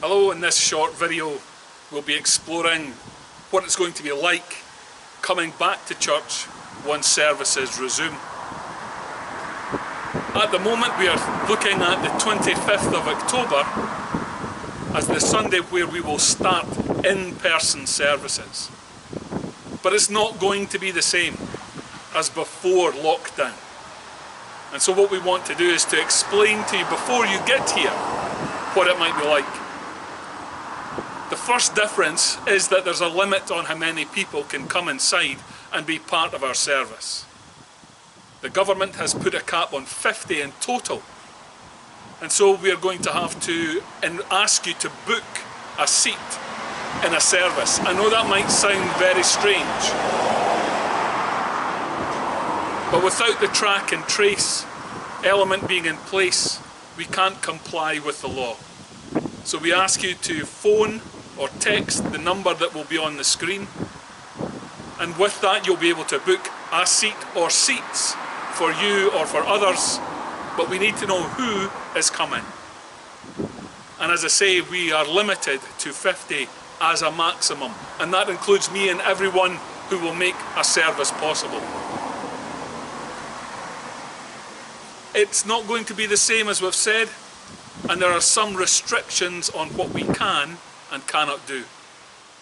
Hello, in this short video we'll be exploring what it's going to be like coming back to church once services resume. At the moment we are looking at the 25th of October as the Sunday where we will start in-person services. But it's not going to be the same as before lockdown. And so what we want to do is to explain to you before you get here what it might be like. The first difference is that there's a limit on how many people can come inside and be part of our service. The government has put a cap on 50 in total, and so we are going to have to ask you to book a seat in a service. I know that might sound very strange, but without the track and trace element being in place, we can't comply with the law. So we ask you to phone or text the number that will be on the screen, and with that you'll be able to book a seat or seats for you or for others, but we need to know who is coming. And as I say, we are limited to 50 as a maximum, and that includes me and everyone who will make a service possible. It's not going to be the same as we've said, and there are some restrictions on what we can and cannot do,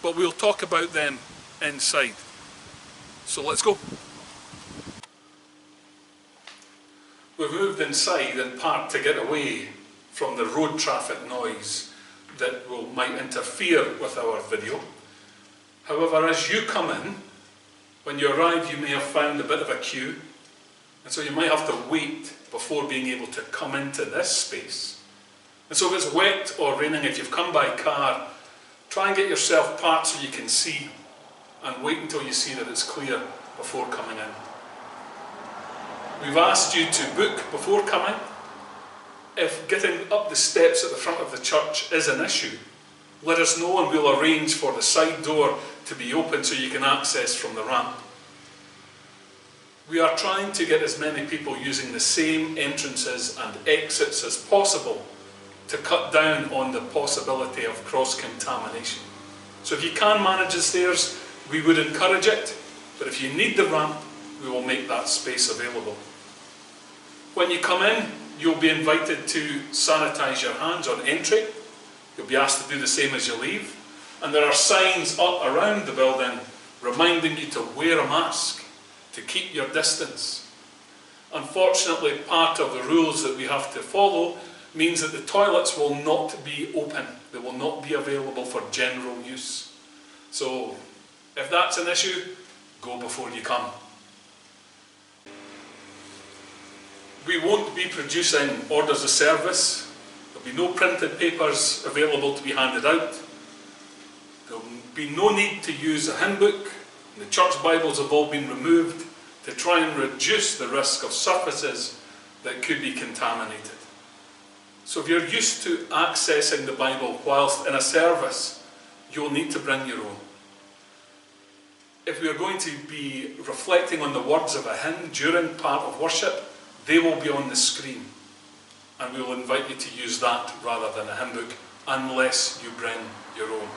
but we'll talk about them inside. So let's go. We've moved inside in part to get away from the road traffic noise that might interfere with our video. However, as you come in, when you arrive you may have found a bit of a queue, and so you might have to wait before being able to come into this space. And so if it's wet or raining, if you've come by car, try and get yourself parked so you can see, and wait until you see that it's clear before coming in. We've asked you to book before coming. If getting up the steps at the front of the church is an issue, let us know and we'll arrange for the side door to be open so you can access from the ramp. We are trying to get as many people using the same entrances and exits as possible to cut down on the possibility of cross-contamination. So if you can manage the stairs, we would encourage it, but if you need the ramp, we will make that space available. When you come in, you'll be invited to sanitize your hands on entry. You'll be asked to do the same as you leave. And there are signs up around the building reminding you to wear a mask, to keep your distance. Unfortunately, part of the rules that we have to follow means that the toilets will not be open. They will not be available for general use. So, if that's an issue, go before you come. We won't be producing orders of service. There'll be no printed papers available to be handed out. There'll be no need to use a hymn book. The church Bibles have all been removed to try and reduce the risk of surfaces that could be contaminated. So if you're used to accessing the Bible whilst in a service, you'll need to bring your own. If we are going to be reflecting on the words of a hymn during part of worship, they will be on the screen, and we will invite you to use that rather than a hymn book, unless you bring your own.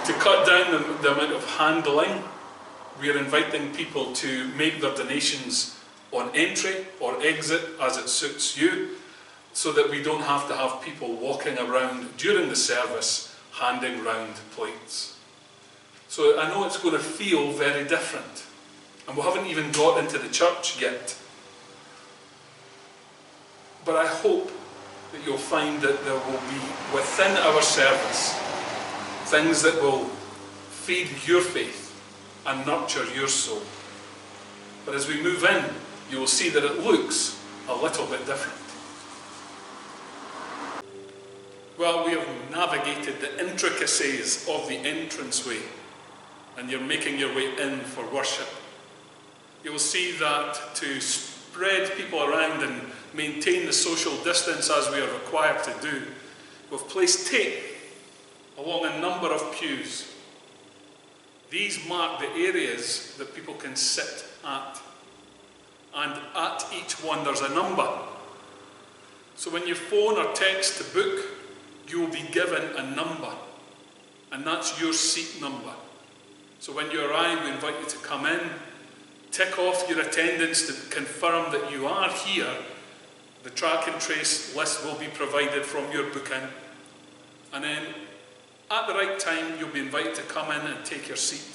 To cut down the amount of handling, we are inviting people to make their donations on entry or exit as it suits you, so that we don't have to have people walking around during the service handing round plates. So I know it's going to feel very different, and we haven't even got into the church yet. But I hope that you'll find that there will be within our service things that will feed your faith and nurture your soul. But as we move in, you will see that it looks a little bit different. Well, we have navigated the intricacies of the entranceway, and you're making your way in for worship. You will see that to spread people around and maintain the social distance as we are required to do, we've placed tape along a number of pews. These mark the areas that people can sit at. And at each one there's a number. So when you phone or text to book, you will be given a number, and that's your seat number. So when you arrive, we invite you to come in, tick off your attendance to confirm that you are here. The track and trace list will be provided from your booking. And then at the right time, you'll be invited to come in and take your seat.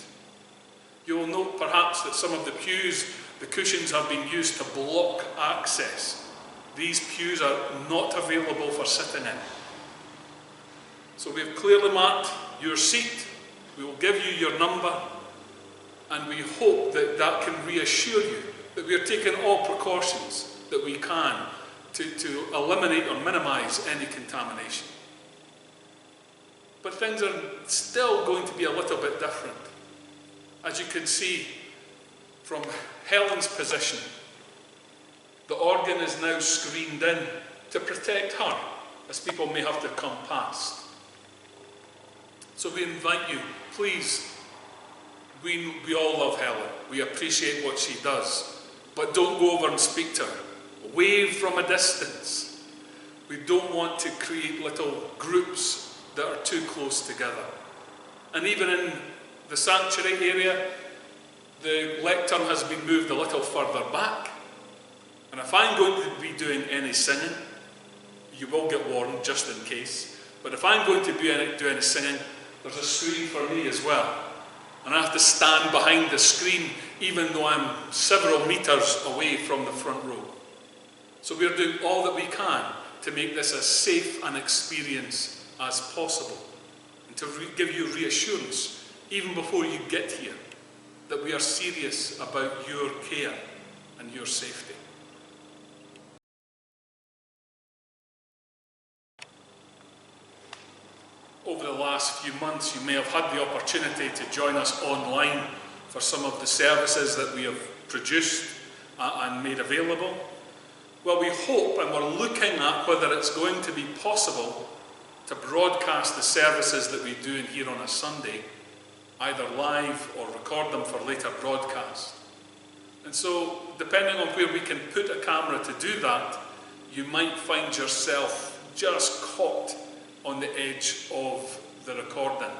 You will note perhaps that some of the pews, the cushions have been used to block access. These pews are not available for sitting in. So we've clearly marked your seat. We will give you your number, and we hope that that can reassure you that we are taking all precautions that we can to eliminate or minimize any contamination. But things are still going to be a little bit different. As you can see from Helen's position, the organ is now screened in to protect her, as people may have to come past. So we invite you, please, we all love Helen. We appreciate what she does. But don't go over and speak to her. Wave from a distance. We don't want to create little groups that are too close together. And even in the sanctuary area, the lectern has been moved a little further back. And if I'm going to be doing any singing, you will get warned just in case, but if I'm going to do any singing, there's a screen for me as well. And I have to stand behind the screen even though I'm several meters away from the front row. So we're doing all that we can to make this as safe an experience as possible, and to give you reassurance even before you get here that we are serious about your care and your safety. Over the last few months, you may have had the opportunity to join us online for some of the services that we have produced and made available. Well, we hope, and we're looking at whether it's going to be possible to broadcast the services that we do in here on a Sunday, either live or record them for later broadcast. And so, depending on where we can put a camera to do that, you might find yourself just caught on the edge of the recording.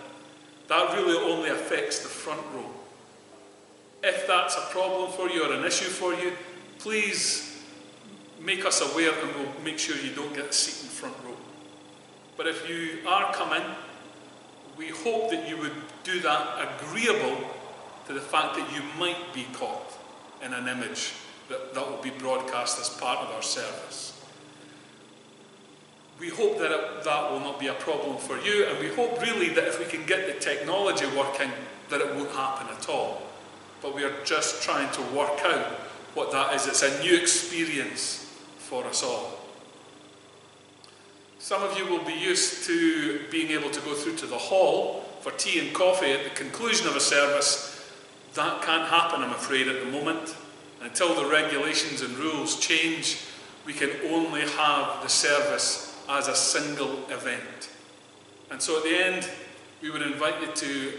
That really only affects the front row. If that's a problem for you or an issue for you, please make us aware and we'll make sure you don't get a seat in front row. But if you are coming, we hope that you would do that agreeable to the fact that you might be caught in an image that will be broadcast as part of our service. We hope that that will not be a problem for you, and we hope really that if we can get the technology working, that it won't happen at all. But we are just trying to work out what that is. It's a new experience for us all. Some of you will be used to being able to go through to the hall for tea and coffee at the conclusion of a service. That can't happen, I'm afraid, at the moment. Until the regulations and rules change, we can only have the service as a single event. And so at the end, we would invite you to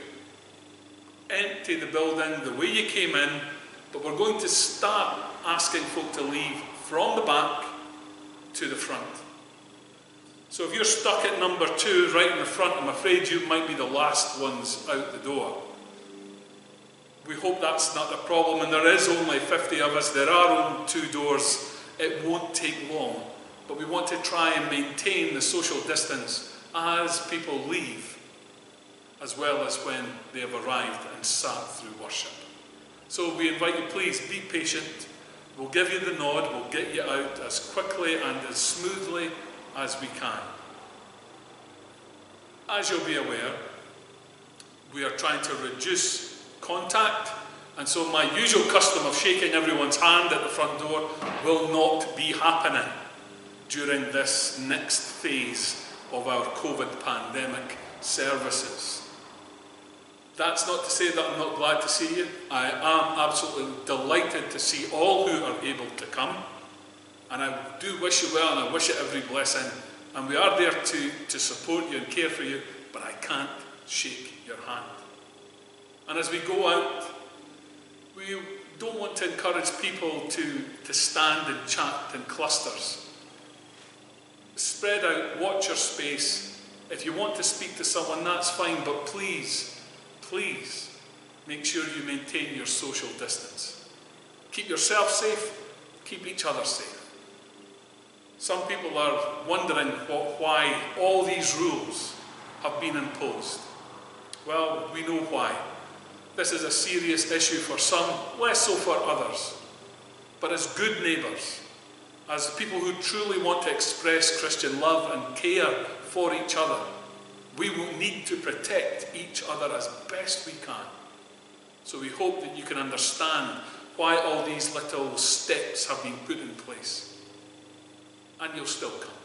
empty the building the way you came in, but we're going to start asking folk to leave from the back to the front. So if you're stuck at number 2 right in the front, I'm afraid you might be the last ones out the door. We hope that's not a problem, and there is only 50 of us. There are only 2 doors. It won't take long. But we want to try and maintain the social distance as people leave, as well as when they have arrived and sat through worship. So we invite you, please be patient. We'll give you the nod, we'll get you out as quickly and as smoothly as we can. As you'll be aware, we are trying to reduce contact, and so my usual custom of shaking everyone's hand at the front door will not be happening during this next phase of our COVID pandemic services. That's not to say that I'm not glad to see you. I am absolutely delighted to see all who are able to come. And I do wish you well, and I wish you every blessing. And we are there to support you and care for you, but I can't shake your hand. And as we go out, we don't want to encourage people to stand and chat in clusters. Spread out, watch your space, If you want to speak to someone, that's fine, but please, please, make sure you maintain your social distance. Keep yourself safe, keep each other safe. Some people are wondering why all these rules have been imposed. Well, we know why. This is a serious issue for some, less so for others. But as good neighbours, as people who truly want to express Christian love and care for each other, we will need to protect each other as best we can. So we hope that you can understand why all these little steps have been put in place. And you'll still come.